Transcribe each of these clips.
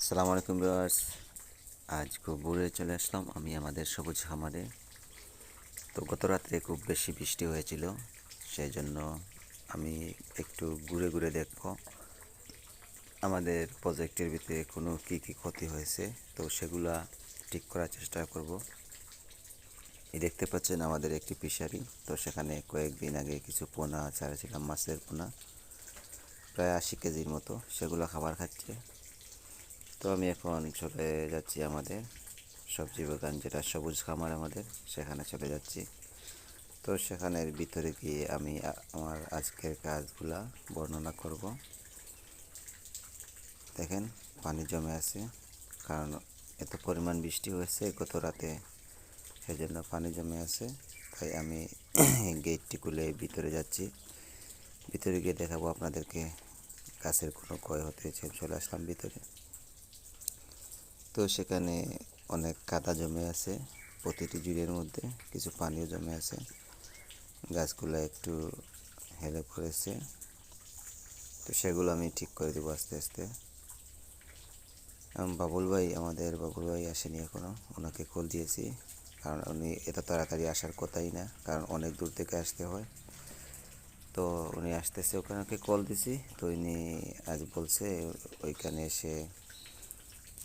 আসসালামু আলাইকুম ভিউয়ার্স। আজ খুব ভোরে চলে আসলাম আমি আমাদের সবুজ খামারে। তো গত রাত্রে খুব বেশি বৃষ্টি হয়েছিল, সেই জন্য আমি একটু ঘুরে ঘুরে দেখব আমাদের প্রজেক্টের ভিতরে কোনো কী ক্ষতি হয়েছে, তো সেগুলা ঠিক করার চেষ্টা করব। এই দেখতে পাচ্ছেন আমাদের একটি ফিশারি, তো সেখানে কয়েকদিন আগে কিছু পোনা ছাড়ছিলাম, মাছের পোনা প্রায় 80 কেজির মতো, সেগুলো খাবার খাচ্ছে। তো আমি এখন চলে যাচ্ছি আমাদের সবজি বাগান, যেটা সবুজ খামার আমাদের, সেখানে চলে যাচ্ছি। তো সেখানের ভিতরে গিয়ে আমি আমার আজকের কাজগুলা বর্ণনা করব। দেখেন, পানি জমে আছে, কারণ এত পরিমাণ বৃষ্টি হয়েছে গত রাতে, সেজন্য পানি জমে আছে। তাই আমি গেটটি খুলে ভিতরে যাচ্ছি। ভিতরে গিয়ে দেখাবো আপনাদেরকে গাছের কোনো ক্ষয় হতে হয়েছে। চলে আসলাম ভিতরে। তো সেখানে অনেক কাদা জমে আছে, প্রতিটি জুড়ের মধ্যে কিছু পানিও জমে আছে, গাছগুলো একটু হেলে পড়েছে। তো সেগুলো আমি ঠিক করে দেবো আস্তে আস্তে। আমাদের বাবুল ভাই আসেনি এখনও, ওনাকে কল দিয়েছি, কারণ উনি এত তাড়াতাড়ি আসার কথাই না, কারণ অনেক দূর থেকে আসতে হয়। তো উনি আসতেছে, ওখানে কল দিছি। তো উনি আজ বলছে ওইখানে এসে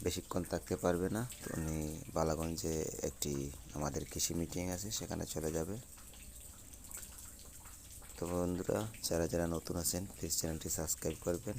বেশিক্ষণ থাকতে পারবে না, তো উনি বালাগঞ্জে একটি আমাদের কৃষি মিটিং আছে, সেখানে চলে যাবে। তো বন্ধুরা, যারা যারা নতুন আছেন প্লিজ চ্যানেলটি সাবস্ক্রাইব করবেন